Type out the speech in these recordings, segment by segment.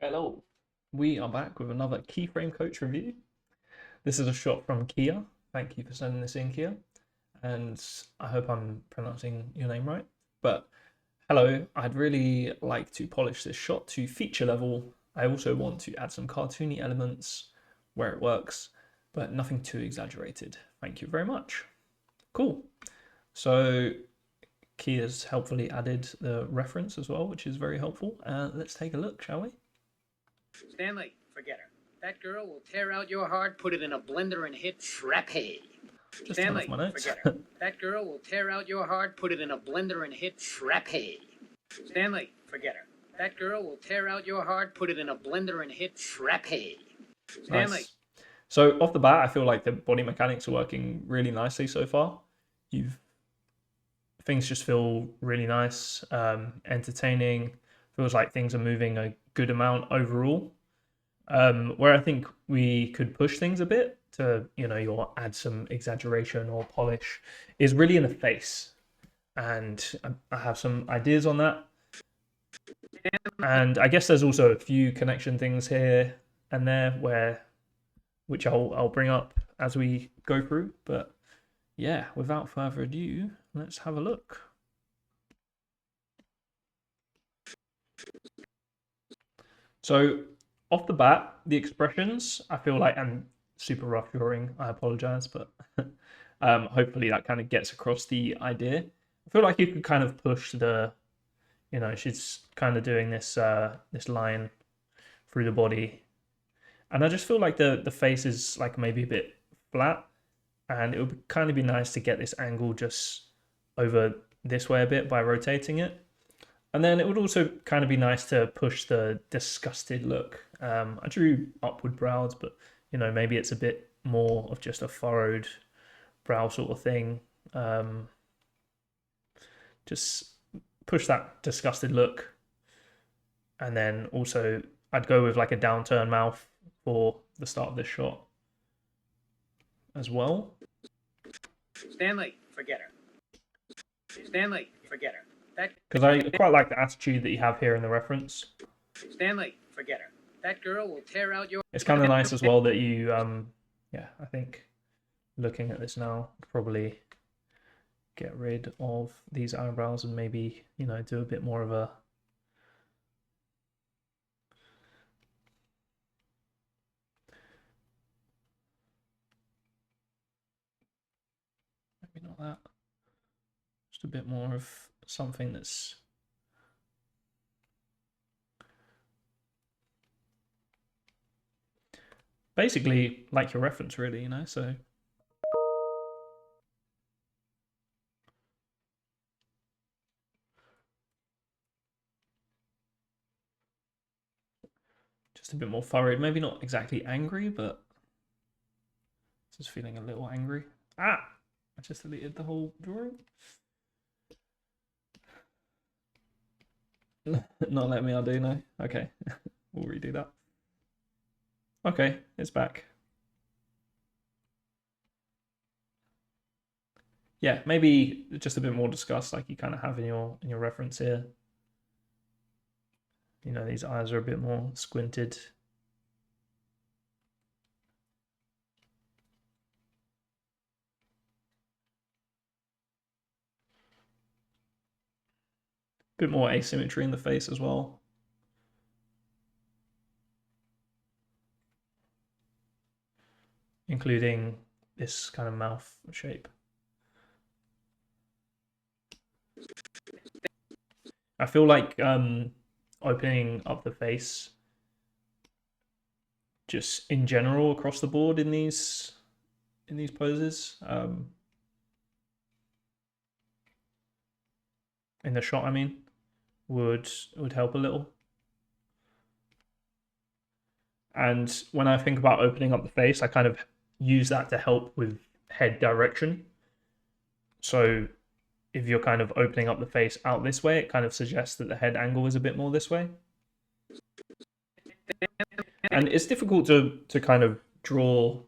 Hello, we are back with another Keyframe coach review. This is a shot from Kiah. Thank you for sending this in, Kiah. And I hope I'm pronouncing your name right. But hello, I'd really like to polish this shot to feature level. I also want to add some cartoony elements where it works, but nothing too exaggerated. Thank you very much. Cool. So Kiah's helpfully added the reference as well, which is very helpful. Let's take a look, shall we? Stanley, forget her. That girl will tear out your heart, put it in a blender, and hit frappe. Just Stanley, turn off my notes. forget her. That girl will tear out your heart, put it in a blender, and hit frappe. Stanley, forget her. That girl will tear out your heart, put it in a blender, and hit frappe. Stanley. Nice. So off the bat, I feel like the body mechanics are working really nicely so far. Things just feel really nice, entertaining. Feels like things are moving a good amount overall. Where I think we could push things a bit to, you'll add some exaggeration or polish, is really in the face. And I have some ideas on that. And I guess there's also a few connection things here and there which I'll bring up as we go through. But yeah, without further ado, let's have a look. So off the bat, the expressions, I feel like, and super rough drawing, I apologize, but hopefully that kind of gets across the idea. I feel like you could kind of push she's kind of doing this this line through the body. And I just feel like the face is like maybe a bit flat, and it would kind of be nice to get this angle just over this way a bit by rotating it. And then it would also kind of be nice to push the disgusted look. I drew upward brows, but maybe it's a bit more of just a furrowed brow sort of thing. Just push that disgusted look. And then also I'd go with like a downturn mouth for the start of this shot as well. Stanley, forget her. Stanley, forget her. Because I quite like the attitude that you have here in the reference. Stanley, forget her. That girl will tear out your... It's kind of nice as well that you, I think looking at this now, probably get rid of these eyebrows and maybe, do a bit more of a maybe not that. Just a bit more of something that's basically like your reference, really, so just a bit more furrowed, maybe not exactly angry, but just feeling a little angry. I just deleted the whole drawing. Not letting me undo, no. Okay, we'll redo that. Okay, it's back. Yeah, maybe just a bit more disgust, like you kind of have in your reference here. These eyes are a bit more squinted. Bit more asymmetry in the face as well. Including this kind of mouth shape. I feel like opening up the face just in general across the board in these poses. In the shot, I mean, would help a little. And when I think about opening up the face, I kind of use that to help with head direction. So if you're kind of opening up the face out this way, it kind of suggests that the head angle is a bit more this way. And it's difficult to kind of draw,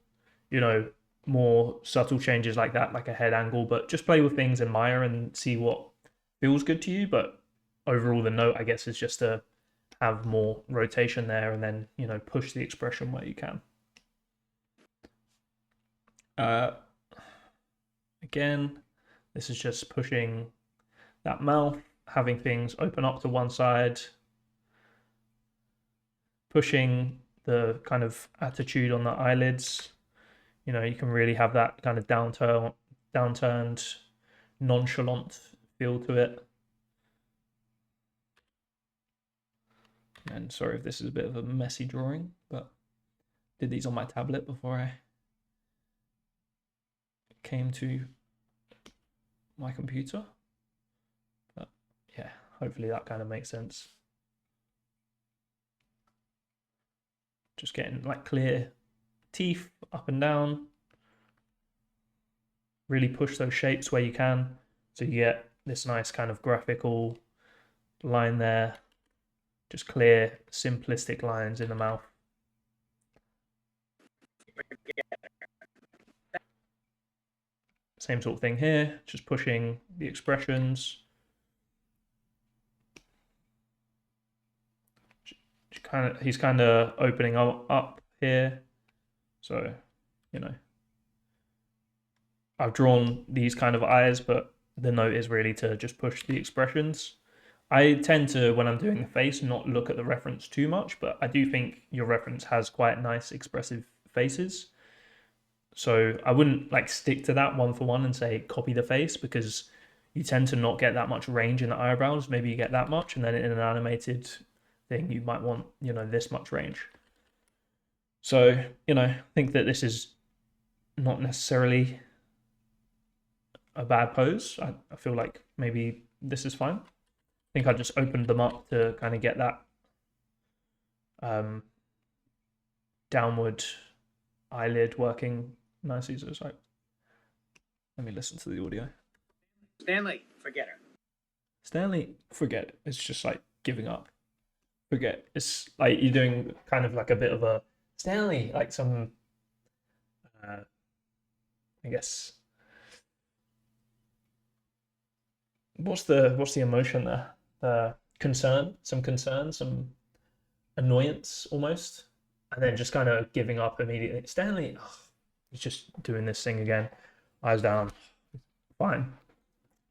more subtle changes like that, like a head angle, but just play with things in Maya and see what feels good to you. But overall, the note, I guess, is just to have more rotation there, and then, you know, push the expression where you can. Again, this is just pushing that mouth, having things open up to one side, pushing the kind of attitude on the eyelids. You know, you can really have that kind of downturned, nonchalant feel to it. And sorry if this is a bit of a messy drawing, but did these on my tablet before I came to my computer. But yeah, hopefully that kind of makes sense. Just getting like clear teeth up and down. Really push those shapes where you can, so you get this nice kind of graphical line there. Just clear, simplistic lines in the mouth. Same sort of thing here, just pushing the expressions. He's kind of opening up here. So, you know, I've drawn these kind of eyes, but the note is really to just push the expressions. I tend to, when I'm doing the face, not look at the reference too much, but I do think your reference has quite nice expressive faces. So I wouldn't like stick to that one for one and say copy the face, because you tend to not get that much range in the eyebrows. Maybe you get that much, and then in an animated thing, you might want, you know, this much range. So, you know, I think that this is not necessarily a bad pose. I feel like maybe this is fine. I think I just opened them up to kind of get that downward eyelid working nicely. So it's like, let me listen to the audio. Stanley, forget her. Stanley, forget it. It's just like giving up. Forget. It's like you're doing kind of like a bit of a Stanley, like some, I guess. What's the emotion there? The concern, some annoyance almost, and then just kind of giving up immediately. Stanley, oh, he's just doing this thing again. Eyes down, fine.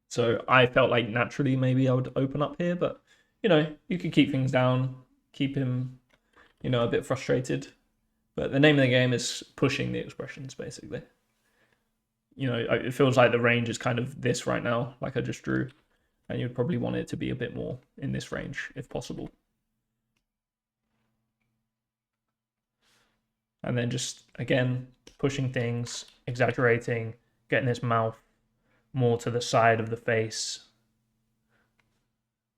So I felt like naturally maybe I would open up here, but you know, you could keep things down, keep him, you know, a bit frustrated. But the name of the game is pushing the expressions, basically. You know, it feels like the range is kind of this right now, like I just drew, and you'd probably want it to be a bit more in this range if possible. And then just, again, pushing things, exaggerating, getting this mouth more to the side of the face.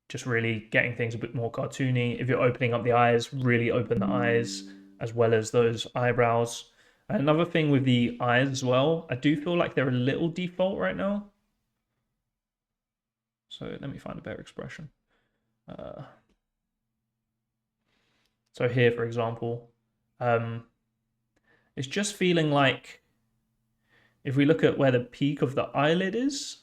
Just really getting things a bit more cartoony. If you're opening up the eyes, really open the eyes as well as those eyebrows. Another thing with the eyes as well, I do feel like they're a little default right now. So let me find a better expression. So here, for example, it's just feeling like if we look at where the peak of the eyelid is,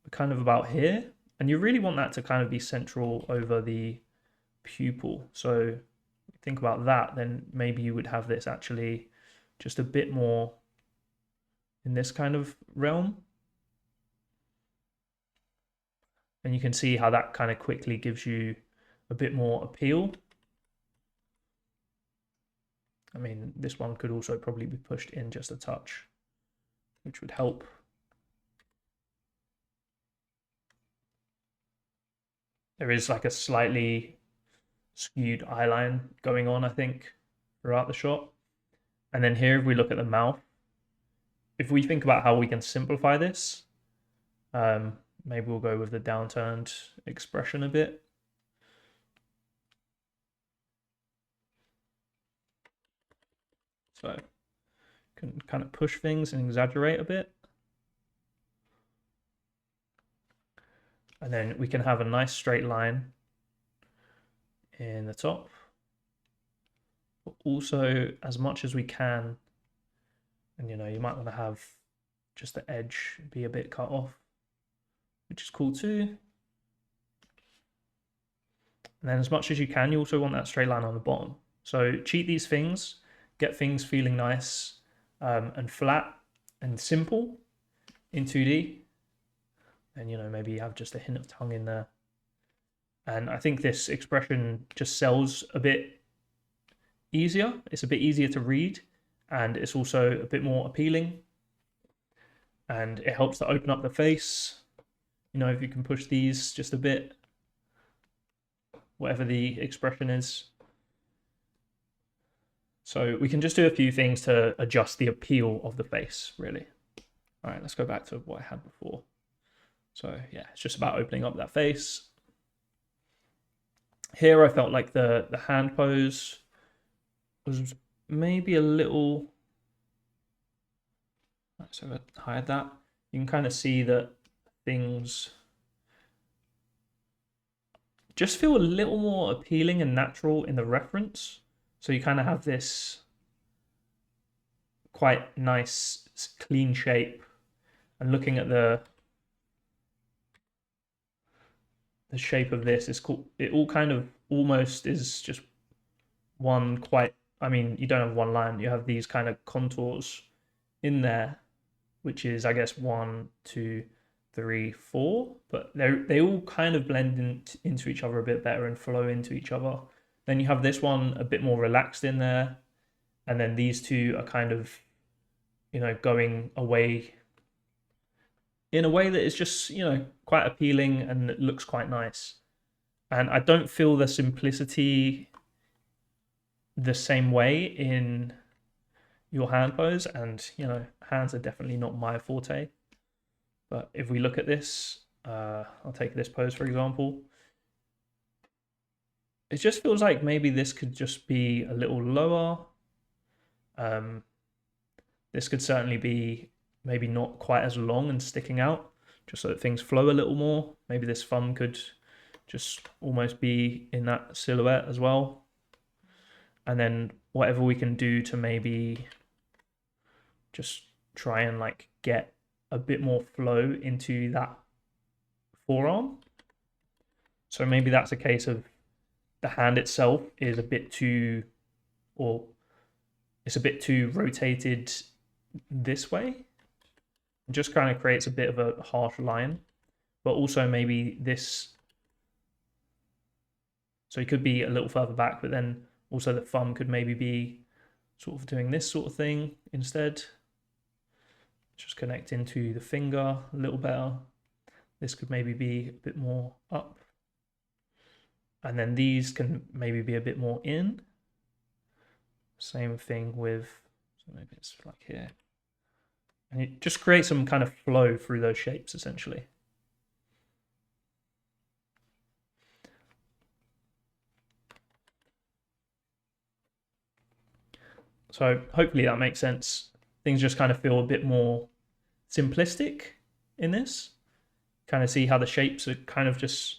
we're kind of about here. And you really want that to kind of be central over the pupil. So think about that, then maybe you would have this actually just a bit more in this kind of realm. And you can see how that kind of quickly gives you a bit more appeal. I mean, this one could also probably be pushed in just a touch, which would help. There is like a slightly skewed eyeline going on, I think, throughout the shot. And then here, if we look at the mouth, if we think about how we can simplify this, maybe we'll go with the downturned expression a bit. So can kind of push things and exaggerate a bit. And then we can have a nice straight line in the top. But also, as much as we can, and you know, you might want to have just the edge be a bit cut off, which is cool too. And then as much as you can, you also want that straight line on the bottom. So cheat these things, get things feeling nice and flat and simple in 2D. And, you know, maybe you have just a hint of tongue in there. And I think this expression just sells a bit easier. It's a bit easier to read, and it's also a bit more appealing. And it helps to open up the face. You know, if you can push these just a bit, whatever the expression is. So we can just do a few things to adjust the appeal of the face, really. All right, let's go back to what I had before. So yeah, it's just about opening up that face. Here I felt like the hand pose was maybe a little... So I hide that. You can kind of see that things just feel a little more appealing and natural in the reference. So you kind of have this quite nice, clean shape. And looking at the shape of this, is cool. It all kind of almost is just one quite... I mean, you don't have one line. You have these kind of contours in there, which is, I guess, 1, 2, 3, 4. But they all kind of blend into each other a bit better and flow into each other. Then you have this one a bit more relaxed in there. And then these two are kind of, you know, going away in a way that is just, you know, quite appealing and it looks quite nice. And I don't feel the simplicity the same way in your hand pose. And, you know, hands are definitely not my forte. But if we look at this, I'll take this pose, for example. It just feels like maybe this could just be a little lower. This could certainly be maybe not quite as long and sticking out, just so that things flow a little more. Maybe this thumb could just almost be in that silhouette as well. And then whatever we can do to maybe just try and like get a bit more flow into that forearm. So maybe that's a case of the hand itself is a bit too, or it's a bit too rotated this way. It just kind of creates a bit of a harsh line. But also maybe this, so it could be a little further back, but then also the thumb could maybe be sort of doing this sort of thing instead. Just connecting to the finger a little better. This could maybe be a bit more up. And then these can maybe be a bit more in. Same thing with, so maybe it's like here. And it just creates some kind of flow through those shapes, essentially. So hopefully that makes sense. Things just kind of feel a bit more simplistic in this. Kind of see how the shapes are kind of just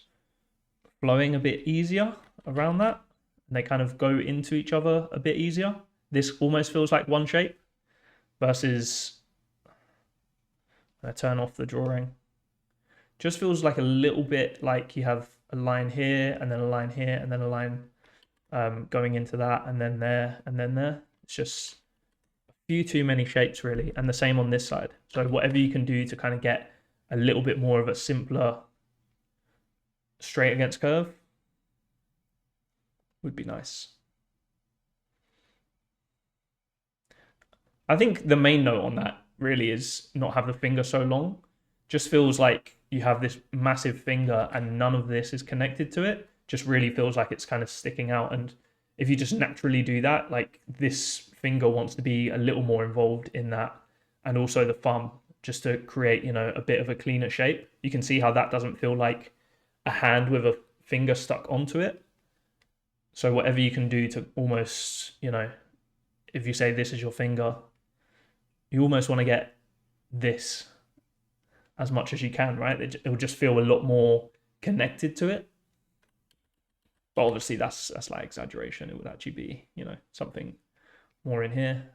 flowing a bit easier around that. And they kind of go into each other a bit easier. This almost feels like one shape versus, I turn off the drawing. Just feels like a little bit like you have a line here and then a line here and then a line going into that and then there and then there. It's just a few too many shapes really, and the same on this side. So whatever you can do to kind of get a little bit more of a simpler straight against curve would be nice. I think the main note on that really is not have the finger so long. Just feels like you have this massive finger and none of this is connected to it. Just really feels like it's kind of sticking out. And if you just naturally do that, like this finger wants to be a little more involved in that. And also the thumb, just to create, you know, a bit of a cleaner shape. You can see how that doesn't feel like a hand with a finger stuck onto it. So whatever you can do to almost, you know, if you say this is your finger, you almost want to get this as much as you can, right? It will just feel a lot more connected to it. But obviously that's like exaggeration. It would actually be, you know, something more in here.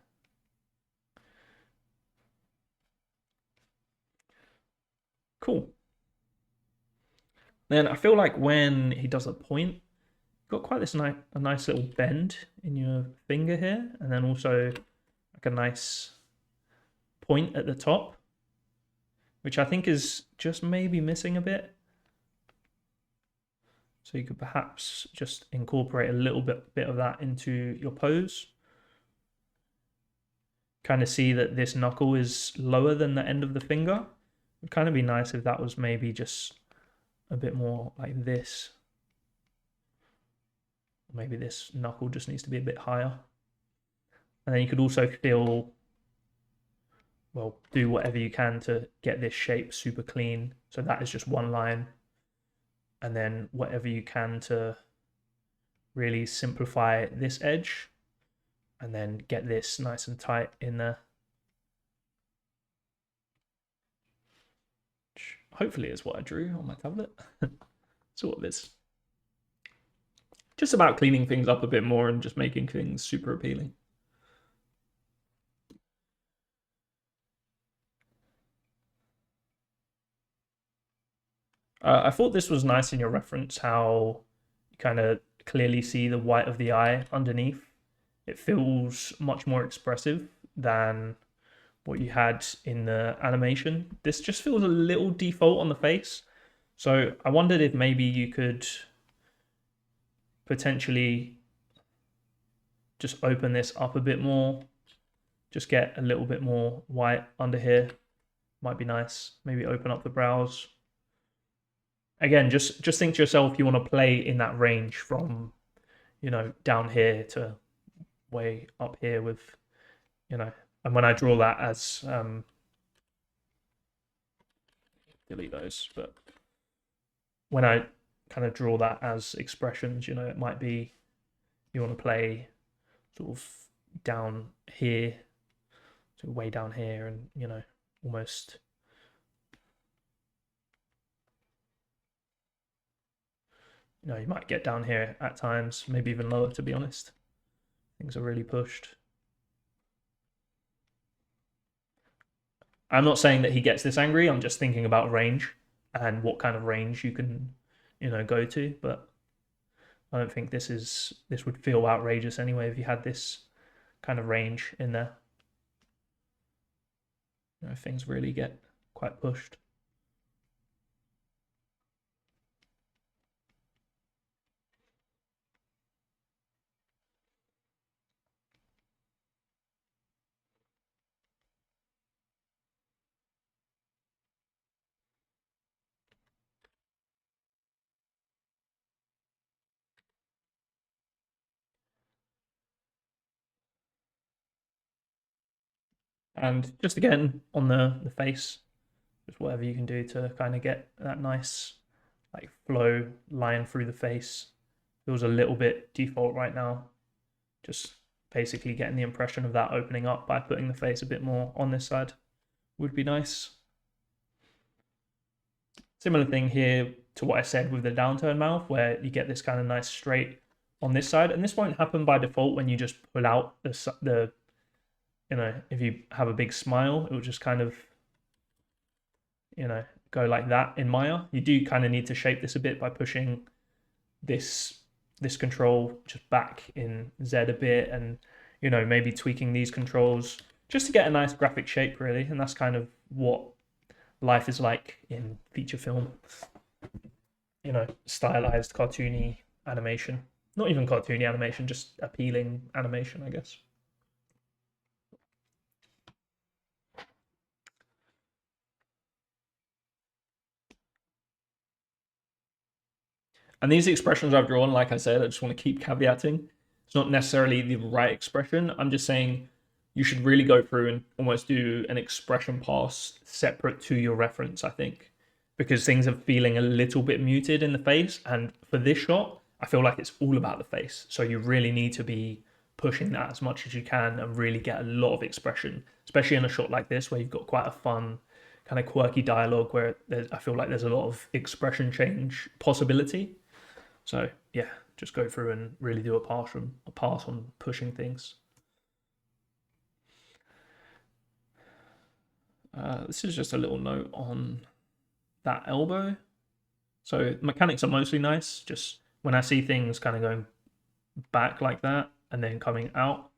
Cool. Then I feel like when he does a point, got quite this a nice little bend in your finger here, and then also like a nice point at the top, which I think is just maybe missing a bit. So you could perhaps just incorporate a little bit of that into your pose. Kind of see that this knuckle is lower than the end of the finger. It'd kind of be nice if that was maybe just a bit more like this. Maybe this knuckle just needs to be a bit higher. And then you could also feel, well, do whatever you can to get this shape super clean. So that is just one line. And then whatever you can to really simplify this edge. And then get this nice and tight in there. Which hopefully is what I drew on my tablet. Sort of is. Just about cleaning things up a bit more and just making things super appealing. I thought this was nice in your reference, how you kind of clearly see the white of the eye underneath. It feels much more expressive than what you had in the animation. This just feels a little default on the face. So I wondered if maybe you could potentially just open this up a bit more. Just get a little bit more white under here. Might be nice. Maybe open up the brows. Again, just think to yourself, you want to play in that range from, you know, down here to way up here with, you know, and when I draw that as, delete those, but when I kind of draw that as expressions, you know, it might be, you want to play sort of down here, so way down here, and, you know, almost, you know, you might get down here at times, maybe even lower, to be honest. Things are really pushed. I'm not saying that he gets this angry. I'm just thinking about range and what kind of range you can, you know, go to. But I don't think this would feel outrageous anyway if you had this kind of range in there. You know, things really get quite pushed. And just again on the face, just whatever you can do to kind of get that nice like flow line through the face. Feels a little bit default right now. Just basically getting the impression of that opening up by putting the face a bit more on this side would be nice. Similar thing here to what I said with the downturn mouth, where you get this kind of nice straight on this side, and this won't happen by default when you just pull out the you know, if you have a big smile, it will just kind of, you know, go like that in Maya. You do kind of need to shape this a bit by pushing this control just back in Z a bit, and, you know, maybe tweaking these controls just to get a nice graphic shape, really. And that's kind of what life is like in feature film. You know, stylized, cartoony animation. Not even cartoony animation, just appealing animation, I guess. And these expressions I've drawn, like I said, I just want to keep caveating. It's not necessarily the right expression. I'm just saying you should really go through and almost do an expression pass separate to your reference, I think, because things are feeling a little bit muted in the face. And for this shot, I feel like it's all about the face. So you really need to be pushing that as much as you can and really get a lot of expression, especially in a shot like this where you've got quite a fun, kind of quirky dialogue where I feel like there's a lot of expression change possibility. So yeah, just go through and really do a pass on pushing things. This is just a little note on that elbow. So mechanics are mostly nice, just when I see things kind of going back like that and then coming out,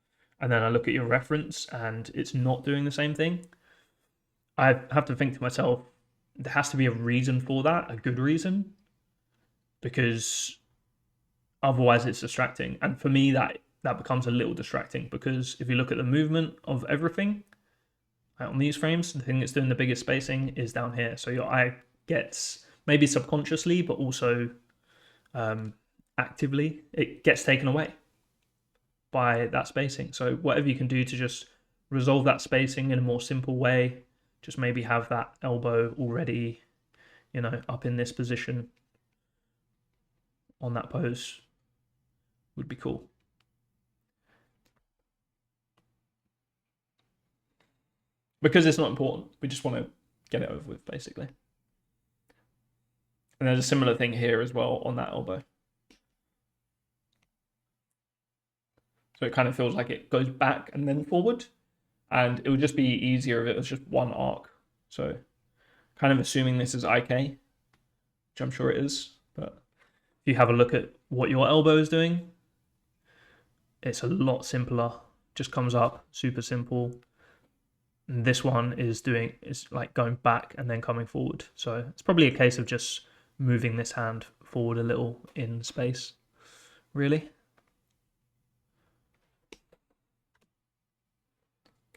and then I look at your reference and it's not doing the same thing, I have to think to myself, there has to be a reason for that, a good reason, because otherwise it's distracting. And for me, that becomes a little distracting, because if you look at the movement of everything on these frames, the thing that's doing the biggest spacing is down here. So your eye gets, maybe subconsciously, but also actively, it gets taken away by that spacing. So whatever you can do to just resolve that spacing in a more simple way, just maybe have that elbow already, up in this position on that pose would be cool. Because it's not important. We just want to get it over with, basically. And there's a similar thing here as well on that elbow. So it kind of feels like it goes back and then forward. And it would just be easier if it was just one arc. So kind of assuming this is IK, which I'm sure it is. But if you have a look at what your elbow is doing, it's a lot simpler. Just comes up, super simple. And this one is like going back and then coming forward. So it's probably a case of just moving this hand forward a little in space, really.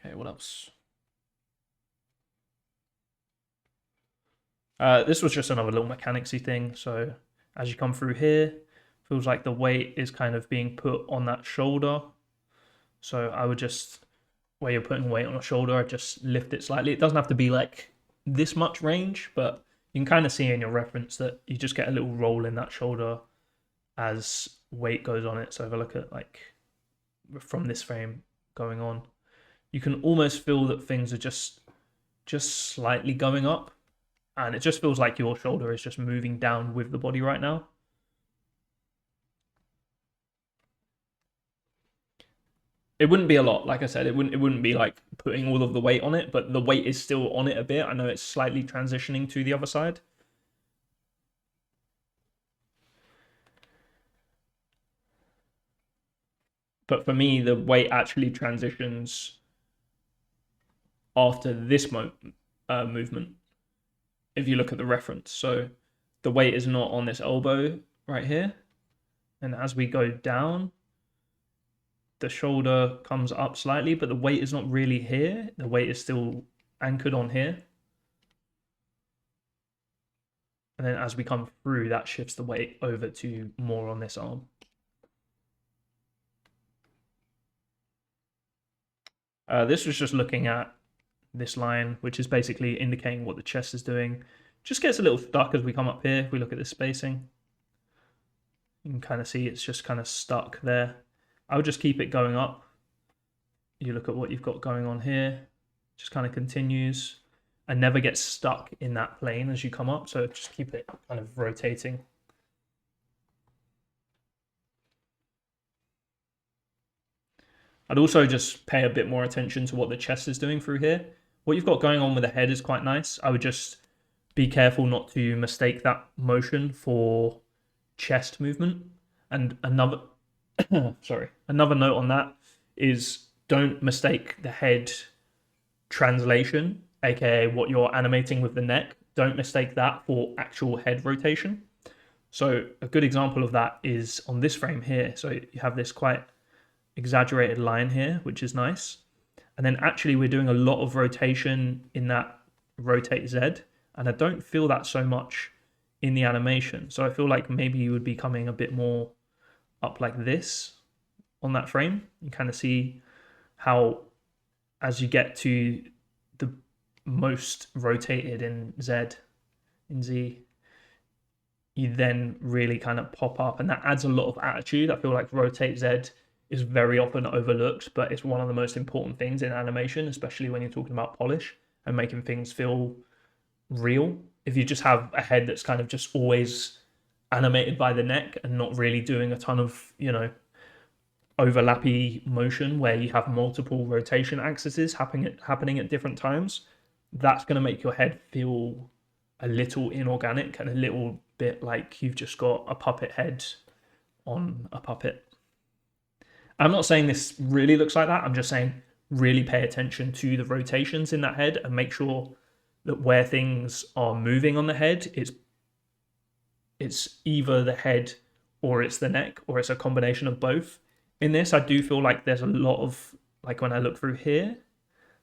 Okay, what else? This was just another little mechanicsy thing. So as you come through here, feels like the weight is kind of being put on that shoulder. So I would just, where you're putting weight on a shoulder, I just lift it slightly. It doesn't have to be like this much range, but you can kind of see in your reference that you just get a little roll in that shoulder as weight goes on it. So if I look at like from this frame going on, you can almost feel that things are just slightly going up, and it just feels like your shoulder is just moving down with the body right now. It wouldn't be a lot, like I said, it wouldn't be like putting all of the weight on it, but the weight is still on it a bit. I know it's slightly transitioning to the other side. But for me, the weight actually transitions after this movement, if you look at the reference. So the weight is not on this elbow right here. And as we go down, the shoulder comes up slightly, but the weight is not really here. The weight is still anchored on here. And then as we come through, that shifts the weight over to more on this arm. This was just looking at this line, which is basically indicating what the chest is doing. Just gets a little stuck as we come up here. If we look at this spacing, you can kind of see it's just kind of stuck there. I would just keep it going up. You look at what you've got going on here, just kind of continues and never gets stuck in that plane as you come up. So just keep it kind of rotating. I'd also just pay a bit more attention to what the chest is doing through here. What you've got going on with the head is quite nice. I would just be careful not to mistake that motion for chest movement. And another another note on that is don't mistake the head translation, aka what you're animating with the neck. Don't mistake that for actual head rotation. So a good example of that is on this frame here. So you have this quite exaggerated line here, which is nice. And then actually we're doing a lot of rotation in that rotate Z, and I don't feel that so much in the animation. So I feel like maybe you would be coming a bit more up like this on that frame. You kind of see how as you get to the most rotated in Z, you then really kind of pop up, and that adds a lot of attitude. I feel like rotate Z is very often overlooked, but it's one of the most important things in animation, especially when you're talking about polish and making things feel real. If you just have a head that's kind of just always animated by the neck and not really doing a ton of, overlappy motion where you have multiple rotation axes happening at different times, that's going to make your head feel a little inorganic and a little bit like you've just got a puppet head on a puppet. I'm not saying this really looks like that. I'm just saying really pay attention to the rotations in that head and make sure that where things are moving on the head, it's either the head or it's the neck or it's a combination of both. In this, I do feel like there's a lot of, like when I look through here,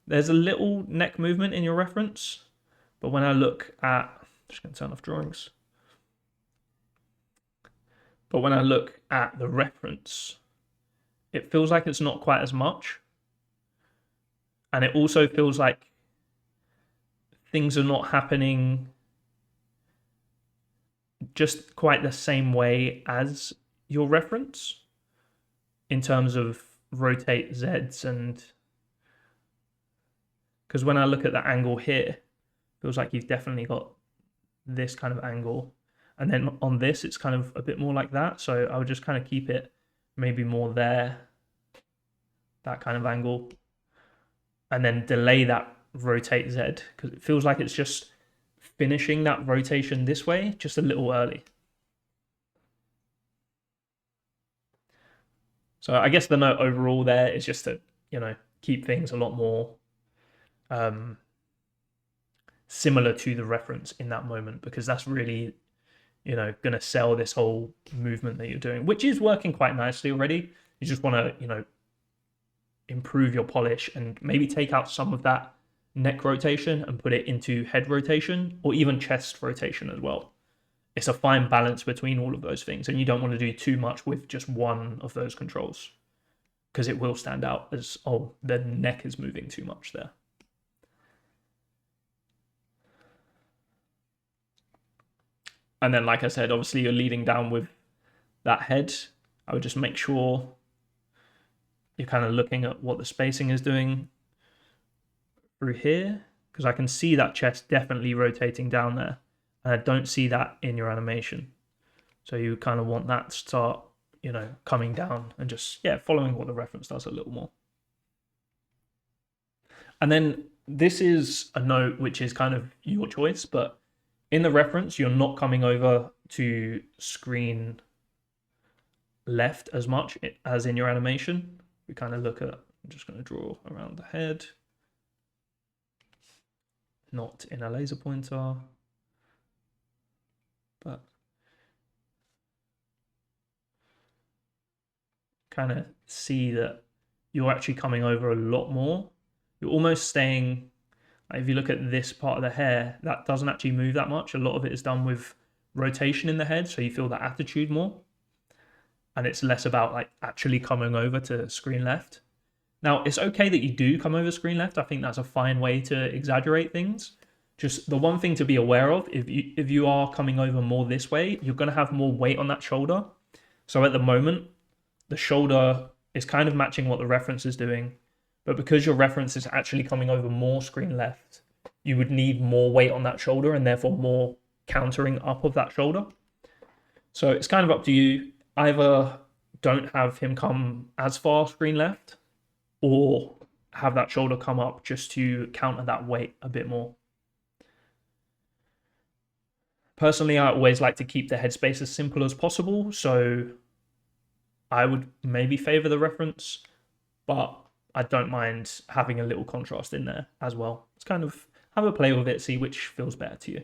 there's a little neck movement in your reference. But when I look at, I'm just going to turn off drawings. But when I look at the reference, it feels like it's not quite as much. And it also feels like things are not happening just quite the same way as your reference in terms of rotate Zs. And because when I look at the angle here, feels like you've definitely got this kind of angle. And then on this, it's kind of a bit more like that. So I would just kind of keep it maybe more there, that kind of angle. And then delay that rotate Z, because it feels like it's just finishing that rotation this way just a little early. So I guess the note overall there is just to, keep things a lot more similar to the reference in that moment, because that's really, going to sell this whole movement that you're doing, which is working quite nicely already. You just want to, improve your polish and maybe take out some of that neck rotation and put it into head rotation or even chest rotation as well. It's a fine balance between all of those things, and you don't want to do too much with just one of those controls because it will stand out as, oh, the neck is moving too much there. And then, like I said, obviously you're leading down with that head. I would just make sure you're kind of looking at what the spacing is doing through here, because I can see that chest definitely rotating down there, and I don't see that in your animation. So you kind of want that to start, coming down and just, following what the reference does a little more. And then this is a note which is kind of your choice, but in the reference, you're not coming over to screen left as much as in your animation. We kind of look at, I'm just going to draw around the head, not in a laser pointer, but kind of see that you're actually coming over a lot more. You're almost staying, if you look at this part of the hair, that doesn't actually move that much. A lot of it is done with rotation in the head, so you feel that attitude more. And it's less about like actually coming over to screen left. Now, it's okay that you do come over screen left. I think that's a fine way to exaggerate things. Just the one thing to be aware of, if you are coming over more this way, you're going to have more weight on that shoulder. So at the moment, the shoulder is kind of matching what the reference is doing. But because your reference is actually coming over more screen left, you would need more weight on that shoulder and therefore more countering up of that shoulder. So it's kind of up to you. Either don't have him come as far screen left, or have that shoulder come up just to counter that weight a bit more. Personally, I always like to keep the headspace as simple as possible, so I would maybe favor the reference, but I don't mind having a little contrast in there as well. It's kind of have a play with it, see which feels better to you.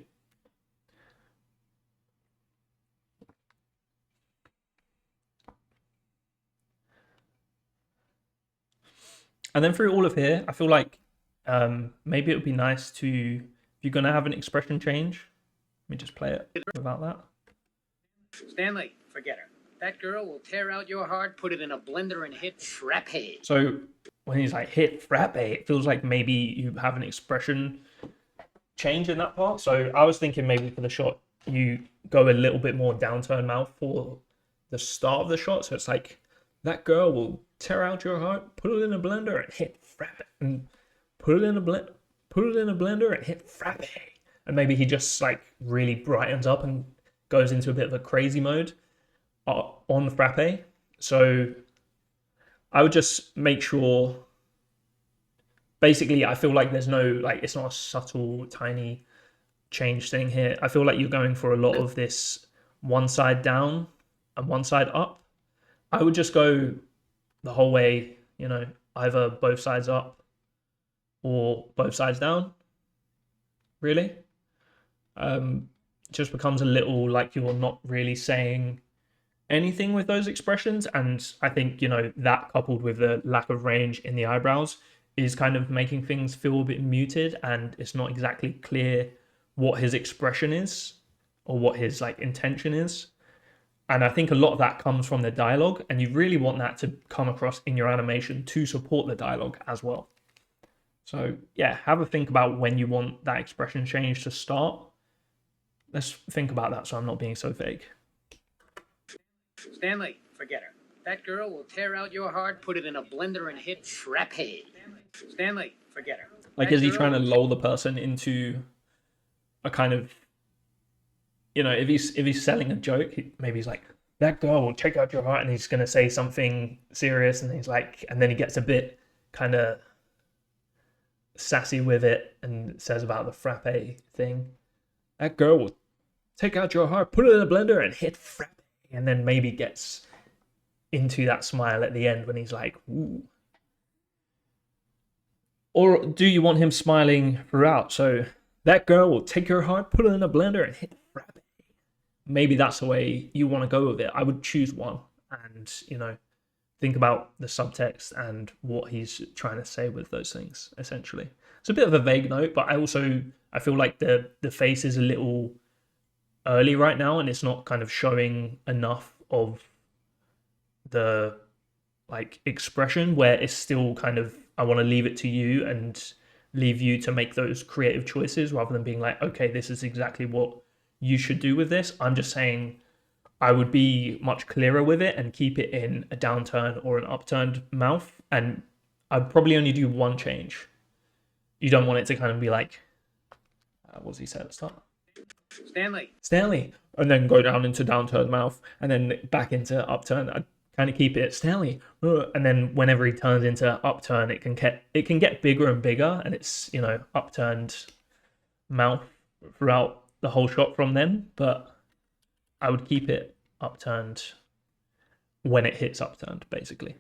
And then through all of here, I feel like maybe it would be nice to, if you're going to have an expression change, let me just play it without that. Stanley, forget her. That girl will tear out your heart, put it in a blender and hit frappe. So when he's like hit frappe, it feels like maybe you have an expression change in that part. So I was thinking maybe for the shot, you go a little bit more downturn mouth for the start of the shot. So it's like, that girl will tear out your heart, put it in a blender and hit frappe, and put it in a blender and hit frappe. And maybe he just like really brightens up and goes into a bit of a crazy mode on frappe. So I would just make sure, basically I feel like there's no, like, it's not a subtle tiny change thing here. I feel like you're going for a lot of this one side down and one side up. I would just go the whole way, either both sides up or both sides down, really. Just becomes a little like you're not really saying anything with those expressions. And I think, that coupled with the lack of range in the eyebrows is kind of making things feel a bit muted, and it's not exactly clear what his expression is or what his like intention is. And I think a lot of that comes from the dialogue, and you really want that to come across in your animation to support the dialogue as well. So yeah, have a think about when you want that expression change to start. Let's think about that so I'm not being so vague. Stanley, forget her. That girl will tear out your heart, put it in a blender, and hit frappe. Stanley, forget her. Like, is he trying to lull the person into a kind of, if he's selling a joke, maybe he's like, that girl will check out your heart, and he's gonna say something serious, and he's like, and then he gets a bit kind of sassy with it and says about the frappe thing. That girl will take out your heart, put it in a blender, and hit frappe, and then maybe gets into that smile at the end when he's like, ooh. Or do you want him smiling throughout? So that girl will take your heart, put it in a blender, and hit frappe. Maybe that's the way you want to go with it. I would choose one and, think about the subtext and what he's trying to say with those things, essentially. It's a bit of a vague note, but I feel like the face is a little early right now, and it's not kind of showing enough of the like expression where it's still kind of, I want to leave it to you and leave you to make those creative choices rather than being like, okay, this is exactly what you should do with this. I'm just saying I would be much clearer with it and keep it in a downturn or an upturned mouth, and I'd probably only do one change. You don't want it to kind of be like, what does he say at the start? Stanley, and then go down into downturned mouth and then back into upturn. I'd kind of keep it Stanley, and then whenever he turns into upturn, it can get bigger and bigger, and it's upturned mouth throughout the whole shot from then. But I would keep it upturned when it hits upturned, basically.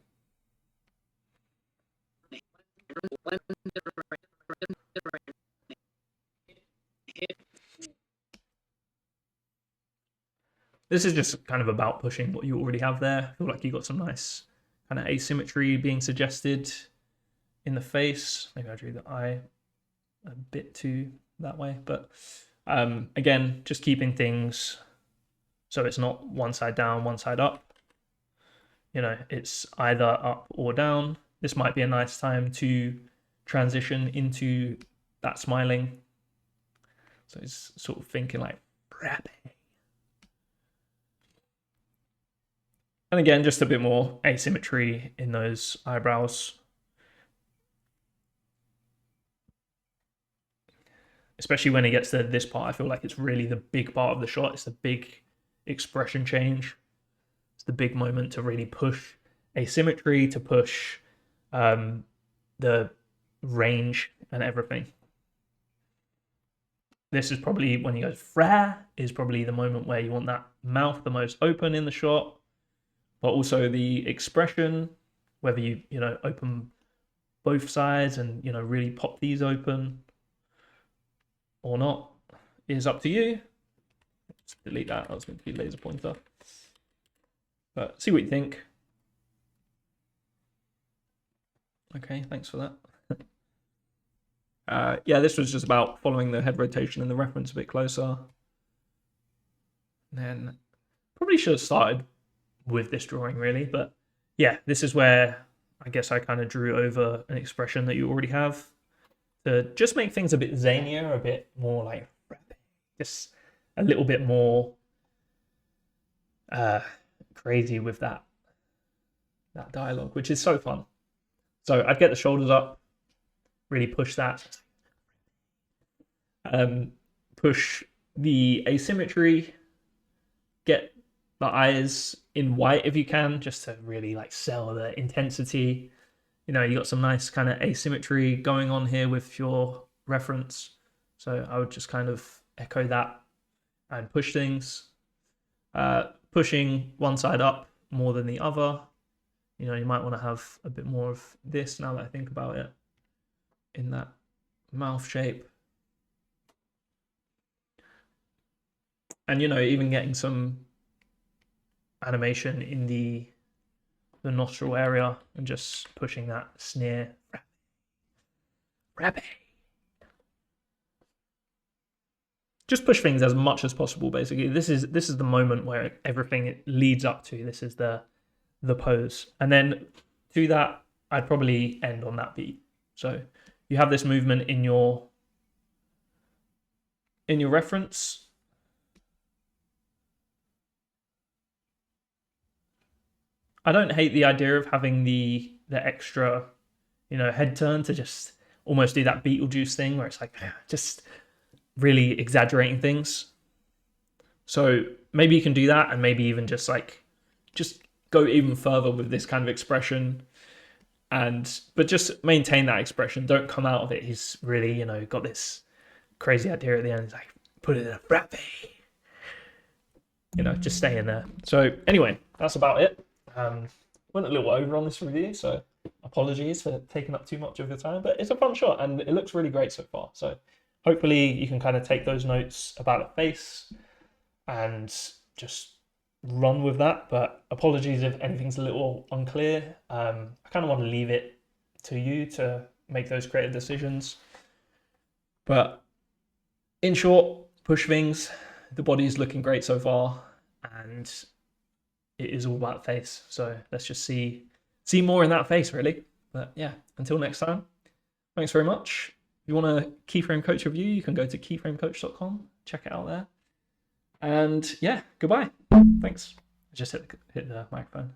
This is just kind of about pushing what you already have there. I feel like you got some nice kind of asymmetry being suggested in the face. Maybe I drew the eye a bit too that way, but again, just keeping things so it's not one side down, one side up. It's either up or down. This might be a nice time to transition into that smiling. So it's sort of thinking like, frappe. And again, just a bit more asymmetry in those eyebrows. Especially when it gets to this part, I feel like it's really the big part of the shot. It's the big expression change. It's the big moment to really push asymmetry, to push the range and everything. This is probably when he goes fra, is probably the moment where you want that mouth the most open in the shot, but also the expression, whether you open both sides and really pop these open or not, is up to you. Let's delete that. That was going to be laser pointer. But see what you think. Okay, thanks for that. Yeah, this was just about following the head rotation and the reference a bit closer. And then probably should have started with this drawing really, but yeah, this is where I guess I kind of drew over an expression that you already have to just make things a bit zanier, a bit more like just a little bit more crazy with that dialogue, which is so fun. So I'd get the shoulders up, really push that, push the asymmetry, get the eyes in white if you can, just to really like sell the intensity. You got some nice kind of asymmetry going on here with your reference. So I would just kind of echo that and push things. Pushing one side up more than the other. You know, you might want to have a bit more of this now that I think about it in that mouth shape. And, you know, even getting some animation in the nostril area and just pushing that sneer. Rabbit. Just push things as much as possible, basically. This is the moment where everything leads up to. This is the pose. And then to that, I'd probably end on that beat. So you have this movement in your reference. I don't hate the idea of having the extra, you know, head turn to just almost do that Beetlejuice thing where it's like just really exaggerating things. So maybe you can do that, and maybe even just go even further with this kind of expression, but just maintain that expression. Don't come out of it. He's really, you know, got this crazy idea at the end. He's like, put it in a frappe. You know, just stay in there. So anyway, that's about it. Went a little over on this review, so apologies for taking up too much of your time, but it's a fun shot and it looks really great so far. So hopefully you can kind of take those notes about the face and just run with that. But apologies if anything's a little unclear. I kind of want to leave it to you to make those creative decisions. But in short, push things. The body's looking great so far, and it is all about face. So let's just see more in that face, really. But yeah, until next time, thanks very much. If you want a Keyframe Coach review, you can go to keyframecoach.com, check it out there. And yeah, goodbye. Thanks. I just hit the microphone.